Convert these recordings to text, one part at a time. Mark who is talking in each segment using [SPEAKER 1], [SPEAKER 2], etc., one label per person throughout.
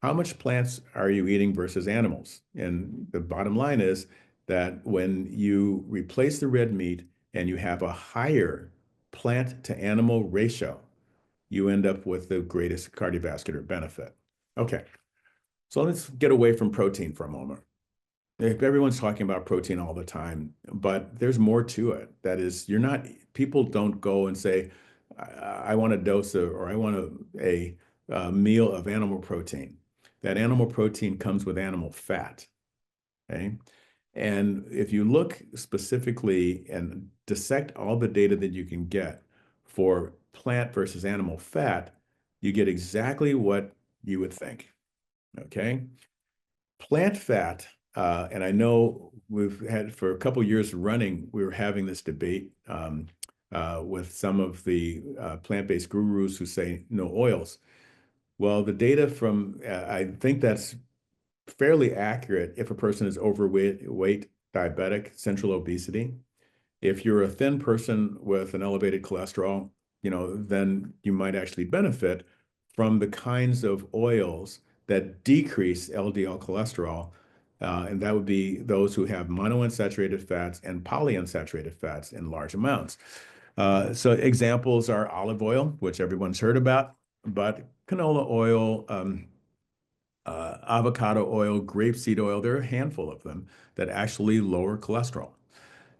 [SPEAKER 1] how much plants are you eating versus animals? And the bottom line is that when you replace the red meat and you have a higher plant to animal ratio, you end up with the greatest cardiovascular benefit. Okay, so let's get away from protein for a moment. Everyone's talking about protein all the time, but there's more to it. That is, people don't go and say, I want a dose of, or I want a meal of animal protein. That animal protein comes with animal fat. Okay. And if you look specifically and dissect all the data that you can get for plant versus animal fat, you get exactly what you would think. Okay. Plant fat, and I know we've had for a couple years running, we were having this debate with some of the plant-based gurus who say no oils. Well, the data from, I think that's fairly accurate if a person is overweight, diabetic, central obesity. If you're a thin person with an elevated cholesterol, then you might actually benefit from the kinds of oils that decrease LDL cholesterol. And that would be those who have monounsaturated fats and polyunsaturated fats in large amounts. So examples are olive oil, which everyone's heard about, but canola oil, avocado oil, grapeseed oil, there are a handful of them that actually lower cholesterol.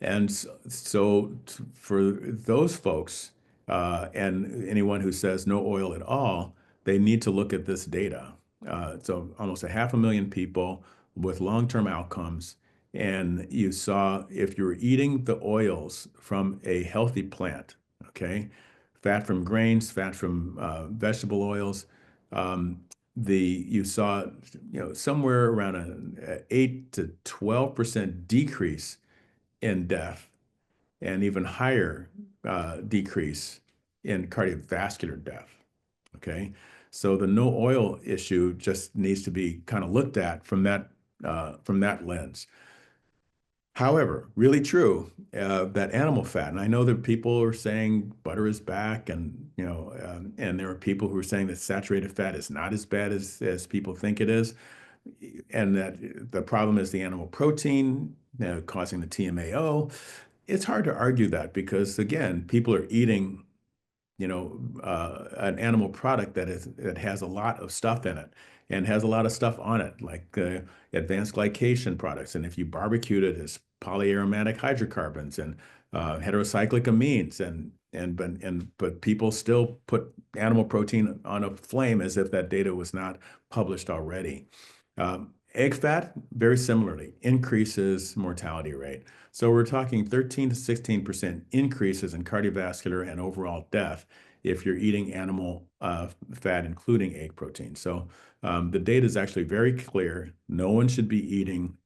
[SPEAKER 1] And so for those folks and anyone who says no oil at all, they need to look at this data. So almost 500,000 people with long-term outcomes. And you saw if you're eating the oils from a healthy plant, okay, fat from grains, fat from vegetable oils, you saw somewhere around an 8 to 12% decrease in death and even higher decrease in cardiovascular death. Okay, so the no oil issue just needs to be kind of looked at from that lens. However, really true that animal fat, and I know that people are saying butter is back, and and there are people who are saying that saturated fat is not as bad as people think it is, and that the problem is the animal protein causing the TMAO. It's hard to argue that because again, people are eating, an animal product that has a lot of stuff in it and has a lot of stuff on it, like advanced glycation products. And if you barbecued it, it's polyaromatic hydrocarbons and heterocyclic amines, but people still put animal protein on a flame as if that data was not published already. Egg fat, very similarly, increases mortality rate. So we're talking 13 to 16% increases in cardiovascular and overall death if you're eating animal fat, including egg protein. So the data is actually very clear. No one should be eating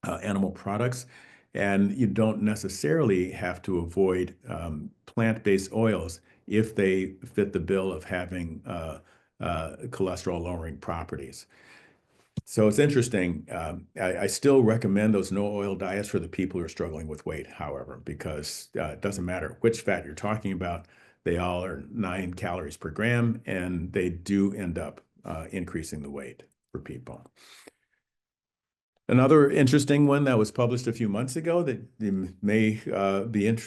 [SPEAKER 1] animal products, and you don't necessarily have to avoid plant-based oils if they fit the bill of having cholesterol-lowering properties. So it's interesting. I still recommend those no oil diets for the people who are struggling with weight, however, because it doesn't matter which fat you're talking about. They all are 9 calories per gram, and they do end up increasing the weight for people. Another interesting one that was published a few months ago that may be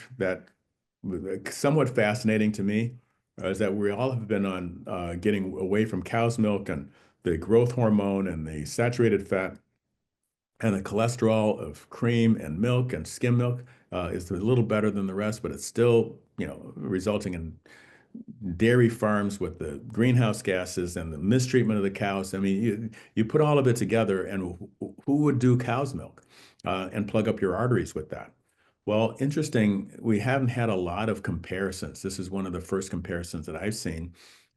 [SPEAKER 1] somewhat fascinating to me is that we all have been on getting away from cow's milk and the growth hormone and the saturated fat and the cholesterol of cream and milk and skim milk is a little better than the rest, but it's still, resulting in dairy farms with the greenhouse gases and the mistreatment of the cows. I mean, you put all of it together, and who would do cow's milk and plug up your arteries with that? Well, interesting, we haven't had a lot of comparisons. This is one of the first comparisons that I've seen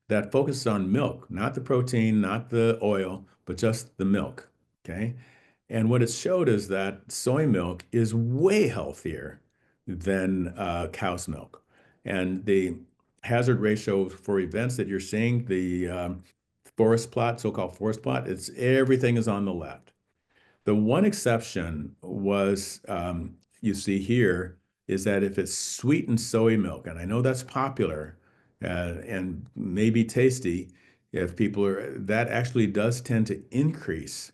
[SPEAKER 1] that focuses on milk, not the protein, not the oil, but just the milk. Okay. And what it showed is that soy milk is way healthier than cow's milk. And the hazard ratio for events that you're seeing, the forest plot, so-called forest plot, everything is on the left. The one exception was, you see here, is that if it's sweetened soy milk, and I know that's popular and maybe tasty, if people are, that actually does tend to increase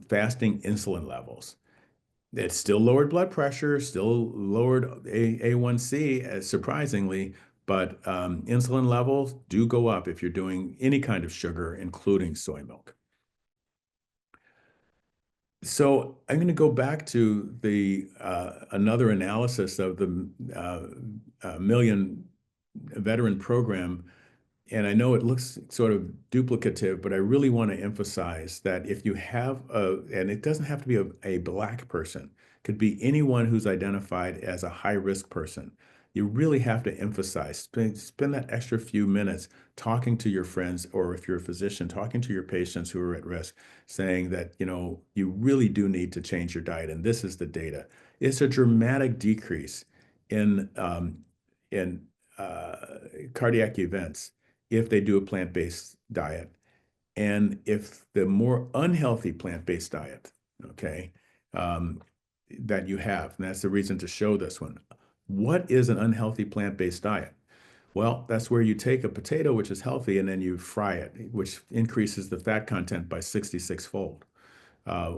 [SPEAKER 1] fasting insulin levels. It still lowered blood pressure, still lowered A1C, surprisingly, but insulin levels do go up if you're doing any kind of sugar, including soy milk. So I'm going to go back to the another analysis of the million veteran program. And I know it looks sort of duplicative, but I really want to emphasize that if you have and it doesn't have to be a Black person, it could be anyone who's identified as a high risk person. You really have to emphasize, spend that extra few minutes talking to your friends, or if you're a physician, talking to your patients who are at risk, saying that, you really do need to change your diet. And this is the data. It's a dramatic decrease in, in uh, cardiac events if they do a plant-based diet. And if the more unhealthy plant-based diet, okay, um, that you have, and that's the reason to show this one. What is an unhealthy plant-based diet? Well, that's where you take a potato, which is healthy, and then you fry it, which increases the fat content by 66-fold. Uh,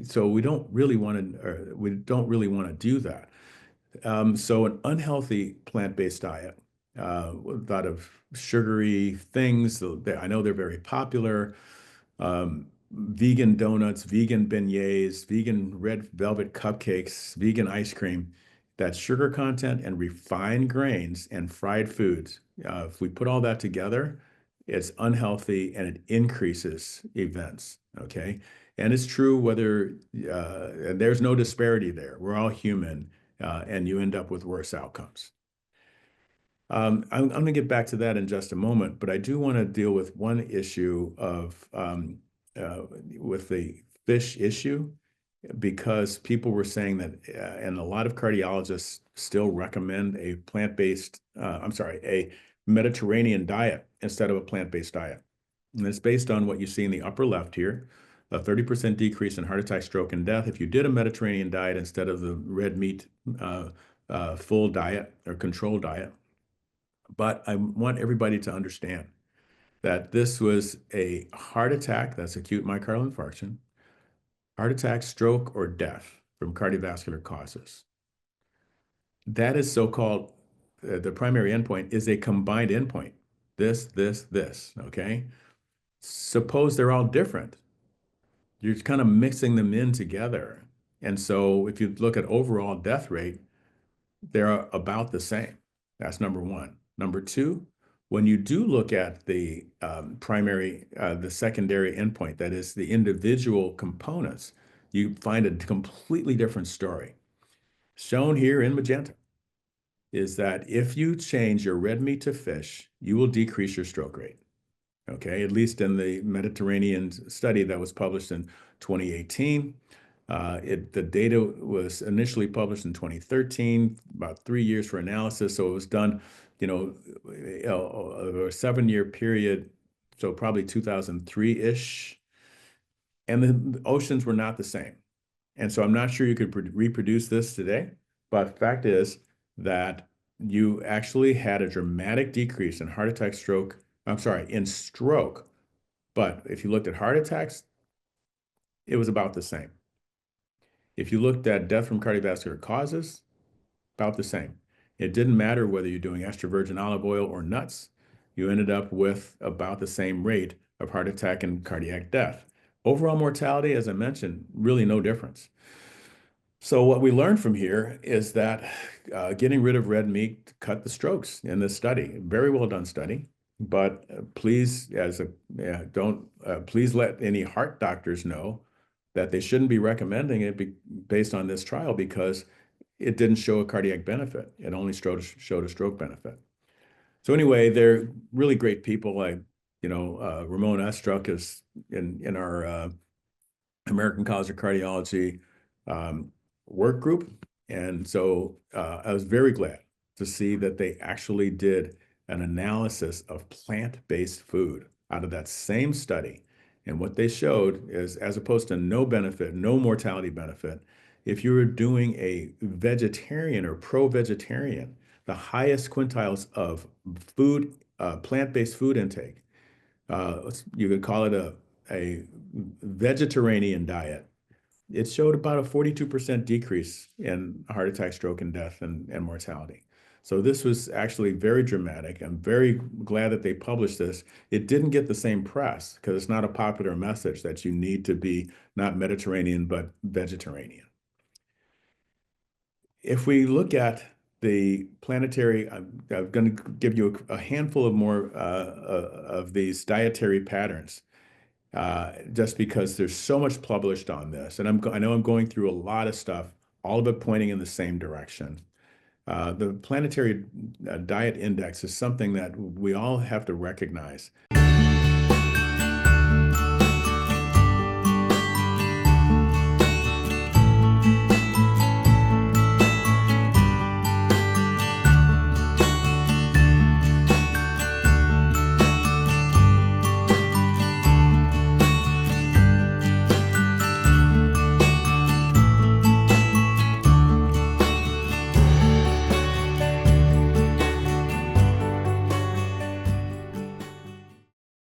[SPEAKER 1] so we don't really want to do that. So an unhealthy plant-based diet, with a lot of sugary things. I know they're very popular. Vegan donuts, vegan beignets, vegan red velvet cupcakes, vegan ice cream. That sugar content and refined grains and fried foods. If we put all that together, it's unhealthy and it increases events. Okay. And it's true whether, and there's no disparity there. We're all human, and you end up with worse outcomes. I'm going to get back to that in just a moment, but I do want to deal with one issue of with the fish issue, because people were saying that, and a lot of cardiologists still recommend a a Mediterranean diet instead of a plant-based diet. And it's based on what you see in the upper left here, a 30% decrease in heart attack, stroke, and death if you did a Mediterranean diet instead of the red meat full diet or control diet. But I want everybody to understand that this was a heart attack, that's acute myocardial infarction, heart attack, stroke, or death from cardiovascular causes. That is so-called, the primary endpoint is a combined endpoint. This, okay? Suppose they're all different. You're kind of mixing them in together. And so if you look at overall death rate, they're about the same. That's number one. Number two, when you do look at the the secondary endpoint, that is the individual components, you find a completely different story. Shown here in magenta is that if you change your red meat to fish, you will decrease your stroke rate. Okay, at least in the Mediterranean study that was published in 2018. The data was initially published in 2013, about 3 years for analysis. So it was done, over a 7-year period, so probably 2003-ish. And the oceans were not the same. And so I'm not sure you could reproduce this today, but the fact is that you actually had a dramatic decrease in heart attack, stroke, I'm sorry, in stroke. But if you looked at heart attacks, it was about the same. If you looked at death from cardiovascular causes, about the same. It didn't matter whether you're doing extra virgin olive oil or nuts, you ended up with about the same rate of heart attack and cardiac death. Overall mortality, as I mentioned, really no difference. So what we learned from here is that getting rid of red meat cut the strokes in this study. Very well done study, but please, don't please let any heart doctors know that they shouldn't be recommending it based on this trial, because it didn't show a cardiac benefit. It only showed a stroke benefit. So anyway, they're really great people. Ramon Estruck is in our American College of Cardiology work group. And so I was very glad to see that they actually did an analysis of plant-based food out of that same study. And what they showed is, as opposed to no benefit, no mortality benefit, if you were doing a vegetarian or pro-vegetarian, the highest quintiles of food, plant-based food intake, You could call it a vegetarian diet. It showed about a 42% decrease in heart attack, stroke, and death and mortality. So this was actually very dramatic. I'm very glad that they published this. It didn't get the same press because it's not a popular message that you need to be not Mediterranean, but vegetarian. If we look at the planetary, I'm going to give you a handful of more of these dietary patterns, just because there's so much published on this. And I know I'm going through a lot of stuff, all of it pointing in the same direction. The planetary diet index is something that we all have to recognize.